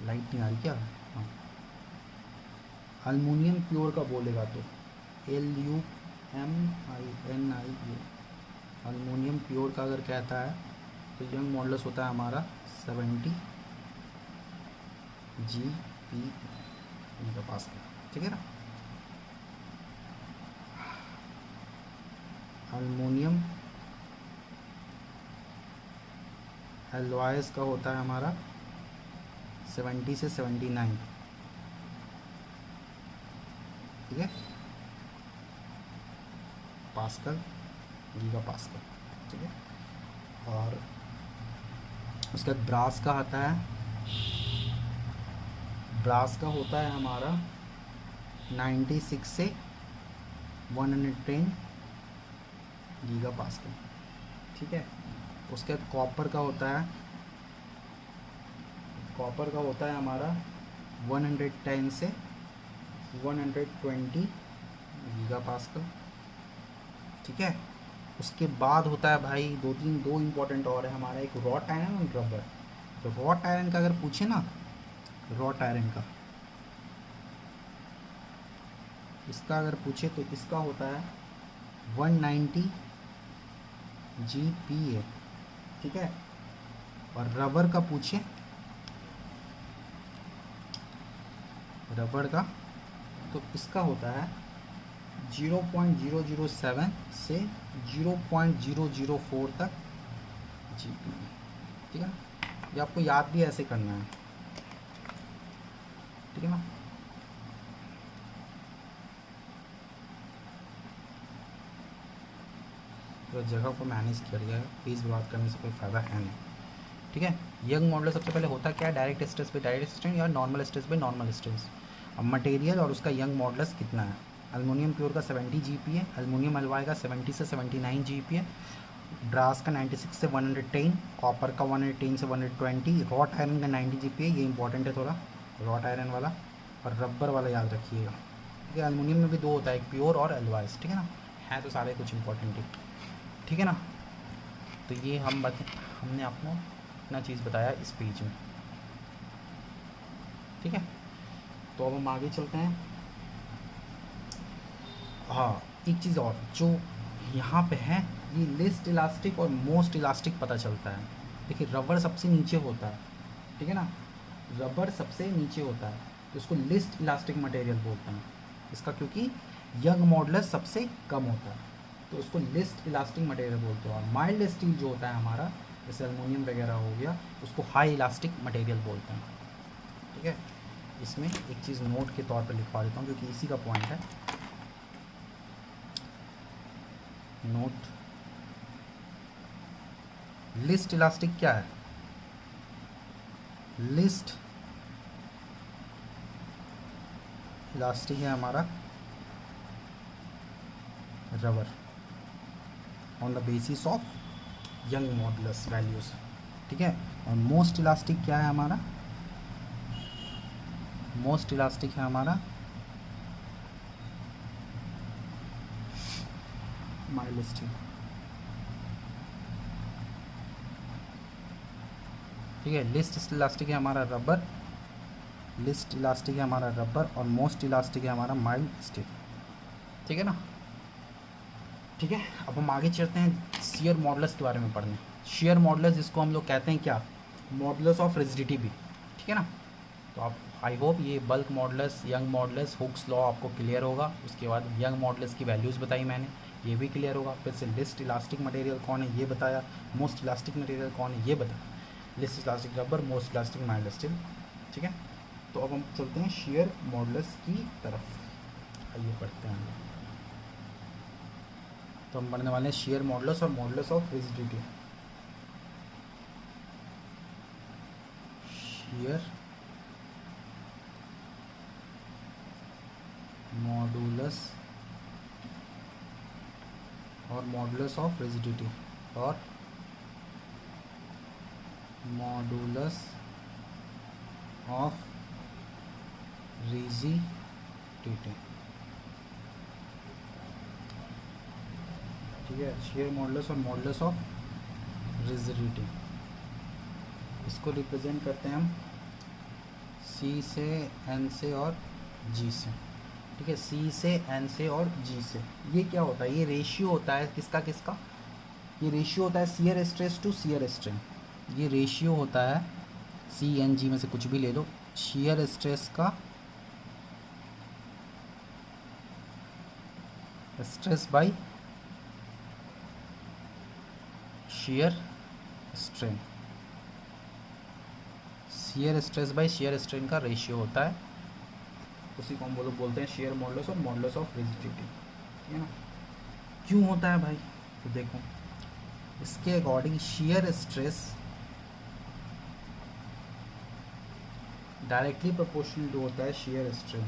लाइट नहीं आ रही क्या, हाँ, एल्युमिनियम प्योर का बोलेगा तो LUMINIA, एल्युमिनियम प्योर का अगर कहता है तो यंग मॉडुलस होता है हमारा 70 GPa, ठीक है ना। एल्युमिनियम एलॉयज़ का होता है हमारा 70 से 79, ठीक है, पास्कल, गीगा पास्कल, ठीक है। और उसके बाद ब्रास का आता है, ब्रास का होता है हमारा 96 से 110 गीगा पास्कल, ठीक है। उसके बाद कॉपर का होता है, कॉपर का होता है हमारा 110 से 120 गीगा पास्कल, ठीक है। उसके बाद होता है भाई दो इम्पोर्टेंट और है हमारा, एक रॉट आयरन और रबर। तो रॉट आयरन का अगर पूछे ना, रॉट आयरन का इसका अगर पूछे तो इसका होता है 190 GPa, ठीक है। और रबर का पूछे, रबर का तो इसका होता है 0.007 से 0.004 तक GPa, ठीक है ना। ये आपको याद भी ऐसे करना है, ठीक है ना। तो जगह को मैनेज किया गया है, फीस बर्बाद करने से कोई फ़ायदा है नहीं, ठीक है। यंग मॉडुलस सबसे पहले होता क्या है, डायरेक्ट स्ट्रेस पे डायरेक्ट स्ट्रेन या नॉर्मल स्ट्रेस पे नॉर्मल स्ट्रेस। अब मटेरियल और उसका यंग मॉडुलस कितना है, एल्युमिनियम प्योर का 70 GPa, एल्युमिनियम अलॉय का 70 से 79 GPa, ब्रास का 96 से 110, कॉपर का 110 से 120, रॉट आयरन का 90 GPa, ये इंपॉर्टेंट है थोड़ा रॉट आयरन वाला, और रबर वाला याद रखिएगा। ठीक है, एल्युमिनियम में भी दो होता है, एक प्योर और एलॉयस, ठीक है ना, है तो सारे कुछ इंपॉर्टेंट ही, ठीक है ना। तो ये हमने आपको इतना चीज़ बताया इस पेज में, ठीक है। तो अब हम आगे चलते हैं। हाँ, एक चीज़ और जो यहाँ पे है, ये लिस्ट इलास्टिक और मोस्ट इलास्टिक पता चलता है। देखिए रबर सबसे नीचे होता है, ठीक है ना, रबर सबसे नीचे होता है, तो इसको लिस्ट इलास्टिक मटेरियल बोलते हैं इसका, क्योंकि यंग मॉडुलस सबसे कम होता है, तो उसको लिस्ट इलास्टिक मटेरियल बोलते हैं। और माइल्ड स्टील जो होता है हमारा, जैसे एल्युमिनियम वगैरह हो गया, उसको हाई इलास्टिक मटेरियल बोलते हैं, ठीक है। इसमें एक चीज़ नोट के तौर पर लिखवा देता हूँ क्योंकि इसी का पॉइंट है। नोट, लिस्ट इलास्टिक क्या है, लिस्ट इलास्टिक है हमारा rubber on the basis of young modulus values, ठीक है। और मोस्ट इलास्टिक क्या है हमारा, मोस्ट इलास्टिक है हमारा माइल्ड स्टील, ठीक है। लिस्ट इलास्टिक है हमारा रबर, लिस्ट इलास्टिक है हमारा रबर, और मोस्ट इलास्टिक है हमारा माइल्ड स्टील, ठीक है ना। ठीक है, अब हम आगे चलते हैं शियर मॉडुलस के बारे में पढ़ने। शियर मॉडुलस जिसको हम लोग कहते हैं क्या, मॉडुलस ऑफ रिजिडिटी भी, ठीक है ना। तो आप आई होप ये bulk modulus, young modulus, Hooke's law आपको क्लियर होगा। उसके बाद यंग मॉडुलस की वैल्यूज़ बताई मैंने, ये भी क्लियर होगा। फिर से लिस्ट इलास्टिक मटेरियल कौन है ये बताया, मोस्ट इलास्टिक मटेरियल कौन है ये बताया, list elastic rubber, most elastic mild steel, ठीक है। तो अब हम चलते हैं शियर मॉडुलस की तरफ, आइए पढ़ते हैं। तो हम पढ़ने वाले हैं शियर मॉडुलस और modulus of rigidity. Shear modulus और मॉडुलस ऑफ रिजिडिटी, और मॉडुलस ऑफ रिजिडिटी, ठीक है। शियर मॉडुलस और मॉडुलस ऑफ रिजिडिटी, इसको रिप्रेजेंट करते हैं हम सी से, एन से और जी से, ठीक है। सी से, एन से और जी से। ये क्या होता है, ये रेशियो होता है किसका किसका, ये रेशियो होता है shear stress to shear strain. ये रेशियो होता है सी एन जी में से कुछ भी ले लो, शियर स्ट्रेस का, stress by shear strain, shear stress by shear strain का रेशियो होता है, उसी को हम बोलते हैं शियर मॉडुलस और मॉडुलस ऑफ रिजिडिटी, ठीक है ना। क्यों होता है भाई, तो देखो इसके according shear stress directly proportional to होता है शियर स्ट्रेन।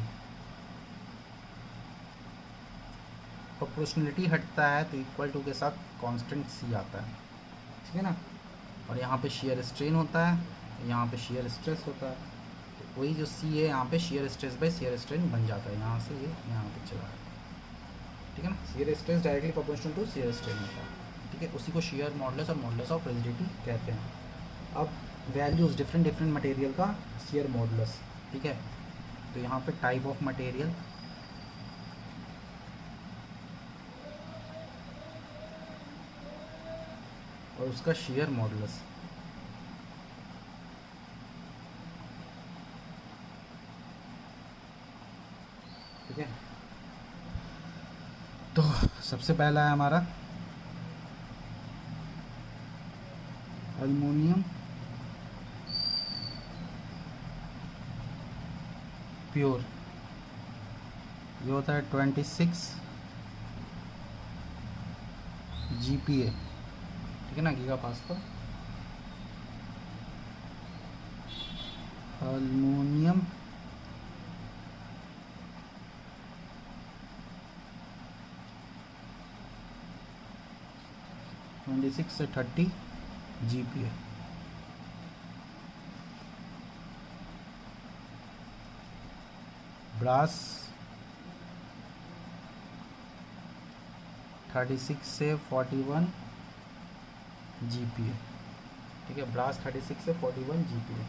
प्रोपोर्शनलिटी हटता है तो इक्वल टू के साथ कांस्टेंट सी आता है, ठीक है ना। और यहाँ पे शियर स्ट्रेन होता है, यहाँ पे शियर स्ट्रेस होता है, तो वही जो सी है यहाँ पे shear stress by shear strain बन जाता है, यहाँ से ये यहाँ पे चला है, ठीक है ना। Shear stress directly proportional to shear strain होता है, ठीक है। उसी को शियर मॉडुलस और मॉडुलस ऑफ रिजिडिटी कहते हैं। अब वैल्यूज़ डिफरेंट डिफरेंट मटेरियल का शियर मॉडुलस, ठीक है। तो यहाँ पे टाइप ऑफ मटेरियल, और उसका शियर मॉडुलस, ठीक है। तो सबसे पहला है हमारा एल्युमिनियम प्योर, ये होता है 26 GPa, ठीक है ना, गीगा पास्कल। अल्युमिनियम 26 से 30 GPa। ब्रास 36 से 41 GPa। ठीक है, ब्रास 36 से 41 GPa।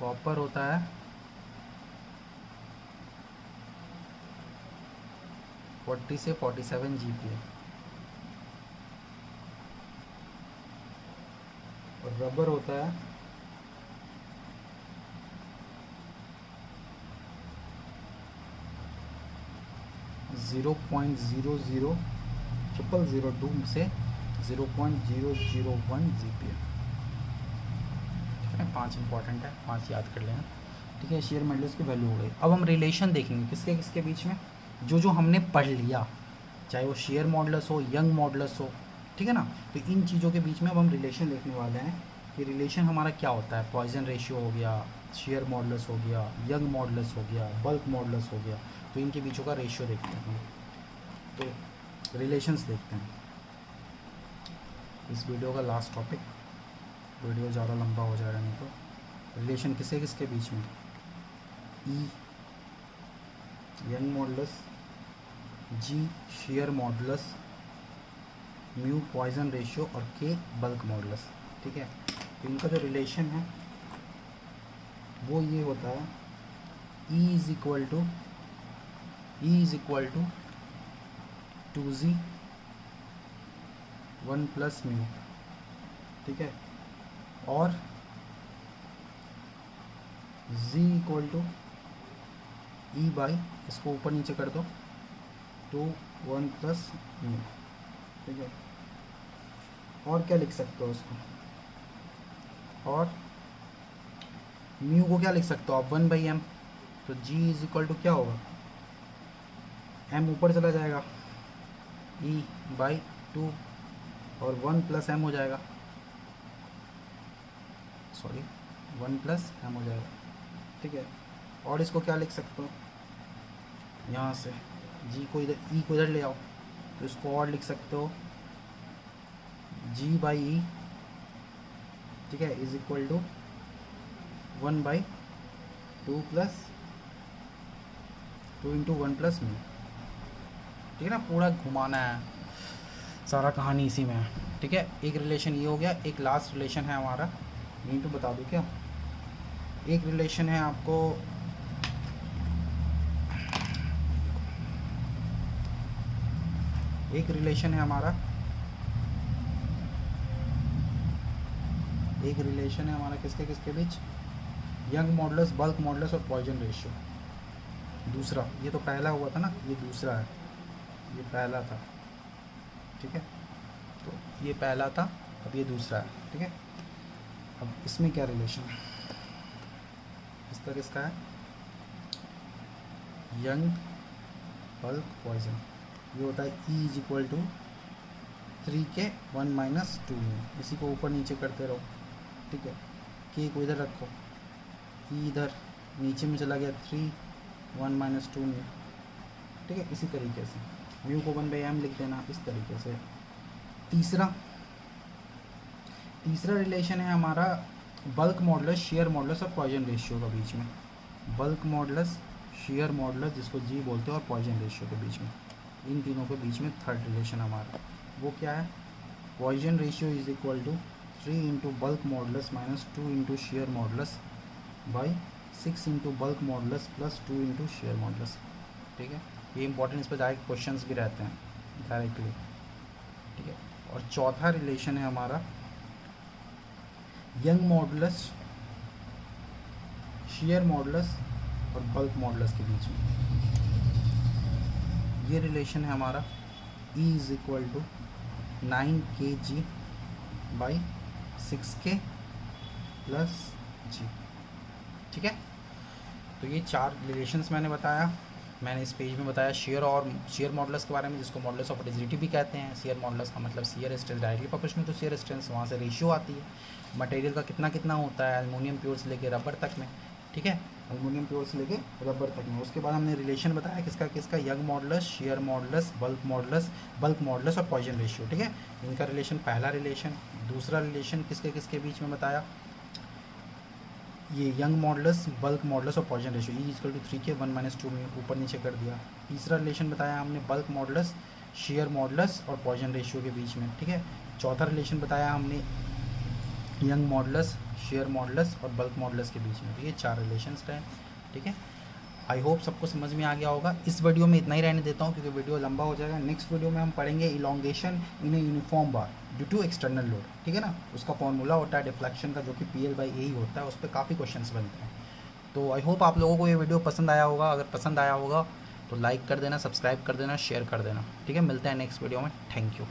कॉपर होता है 40 से 47 GPa। और रबर होता है 0.00002 से 0.001 GPa। ठीक है, 5 इंपॉर्टेंट है, 5 याद कर लेना। ठीक है, शेयर मेटल्स की वैल्यू हो गई। अब हम रिलेशन देखेंगे किसके किसके बीच में, जो हमने पढ़ लिया, चाहे वो शेयर मॉडुलस हो, यंग मॉडुलस हो। ठीक है ना, तो इन चीज़ों के बीच में अब हम रिलेशन देखने वाले हैं कि रिलेशन हमारा क्या होता है। पॉइजन रेशियो हो गया, शेयर मॉडुलस हो गया, यंग मॉडुलस हो गया, बल्क मॉडुलस हो गया। तो इनके बीचों का रेशियो देखते हैं हम, तो रिलेशंस देखते हैं। इस वीडियो का लास्ट टॉपिक, वीडियो ज़्यादा लंबा हो जाएगा नहीं तो। रिलेशन किसके किसके बीच में, E Young modulus, G shear modulus, mu Poisson ratio और के बल्क मॉडुलस। ठीक है, तो इनका जो रिलेशन है वो ये होता है, E is equal to 2Z 1 plus mu. ठीक है, और Z equal to E by, इसको ऊपर नीचे कर दो, 2 1 प्लस म्यू। ठीक है, और क्या लिख सकते हो उसको, और म्यू को क्या लिख सकते हो आप, 1/m। तो G इज इक्वल टू क्या होगा, m ऊपर चला जाएगा, E बाई 2 और 1 प्लस m हो जाएगा, सॉरी 1 प्लस m हो जाएगा। ठीक है, और इसको क्या लिख सकते हो, यहाँ से G को इधर, E को इधर ले आओ, तो इसको और लिख सकते हो G बाई E। ठीक है, is equal to 1/2 plus 2 into 1 plus mu. ठीक है ना, पूरा घुमाना है, सारा कहानी इसी में है। ठीक है, एक रिलेशन ये हो गया। एक लास्ट रिलेशन है हमारा, यहीं तो बता दूँ क्या, एक रिलेशन है आपको, एक रिलेशन है हमारा, एक रिलेशन है हमारा किसके किसके बीच, यंग मॉडुलस, बल्क मॉडुलस और पॉइजन रेशियो। दूसरा, ये तो पहला हुआ था ना, ये दूसरा है, ये पहला था। ठीक है, तो ये पहला था, अब ये दूसरा है। ठीक है, अब इसमें क्या रिलेशन है, इसका किसका है, यंग बल्क पॉइजन। ये होता है E इज इक्वल टू 3 के 1 माइनस 2 में, इसी को ऊपर नीचे करते रहो। ठीक है, के को इधर रखो, E इधर नीचे में चला गया 3 1 माइनस 2 में। ठीक है, इसी तरीके से म्यू को 1/m लिख देना, इस तरीके से। तीसरा रिलेशन है हमारा बल्क मॉडुलस, शेयर मॉडुलस और पॉइजन रेशियो के बीच में। बल्क मॉडुलस, शेयर मॉडुलस जिसको जी बोलते हैं, और पॉइजन रेशियो के बीच में, इन तीनों के बीच में थर्ड रिलेशन हमारा वो क्या है, Poisson ratio is equal to 3 into bulk modulus minus 2 into shear modulus by 6 into bulk modulus plus 2 into shear modulus. ठीक है, ये इंपॉर्टेंट, इस पर डायरेक्ट क्वेश्चंस भी रहते हैं डायरेक्टली। ठीक है, और चौथा रिलेशन है हमारा यंग मॉडुलस, शेयर मॉडुलस और बल्क मॉडुलस के बीच में। ये रिलेशन है हमारा E is equal to 9 kg by 6k plus g। ठीक है, तो ये 4 रिलेशंस मैंने बताया। मैंने इस पेज में बताया शेयर मॉडल्स के बारे में, जिसको मॉडल्स ऑफ रिजिडिटी भी कहते हैं। शेयर मॉडल्स का मतलब shear strength directly proportional to shear strength, वहाँ से रेशियो आती है मटेरियल का कितना कितना होता है एल्युमिनियम प्योर से लेके रबर तक में, ठीक है, एल्युमिनियम प्योर से लेके रबर तक में। उसके बाद हमने रिलेशन बताया किसका किसका, young models, share models, bulk modulus और पॉइजन रेशियो, ठीक है। इनका रिलेशन पहला रिलेशन। दूसरा रिलेशन किसके किसके बीच में बताया, ये यंग मॉडल्स, बल्क मॉडल्स और Poisson ratio, E equal to 3 के 1 - 2 में ऊपर नीचे कर दिया। तीसरा रिलेशन बताया हमने बल्क मॉडल्स, शेयर मॉडल्स और पॉइजन रेशियो के बीच में, ठीक है। चौथा रिलेशन बताया हमने यंग मॉडल्स, शेयर मॉडल्स और बल्क मॉडल्स के बीच में। तो ये 4 रिलेशंस रहे, ठीक है। आई होप सबको समझ में आ गया होगा। इस वीडियो में इतना ही रहने देता हूँ क्योंकि वीडियो लंबा हो जाएगा। नेक्स्ट वीडियो में हम पढ़ेंगे elongation in a uniform bar due to external load, ठीक है ना। उसका फॉर्मूला होता है डिफ्लेक्शन का जो कि PL/A ही होता है, उस पर काफ़ी क्वेश्चंस बनते हैं। तो आई होप आप लोगों को ये वीडियो पसंद आया होगा। अगर पसंद आया होगा तो लाइक कर देना, सब्सक्राइब कर देना, शेयर कर देना, ठीक है। मिलते हैं नेक्स्ट वीडियो में। Thank you.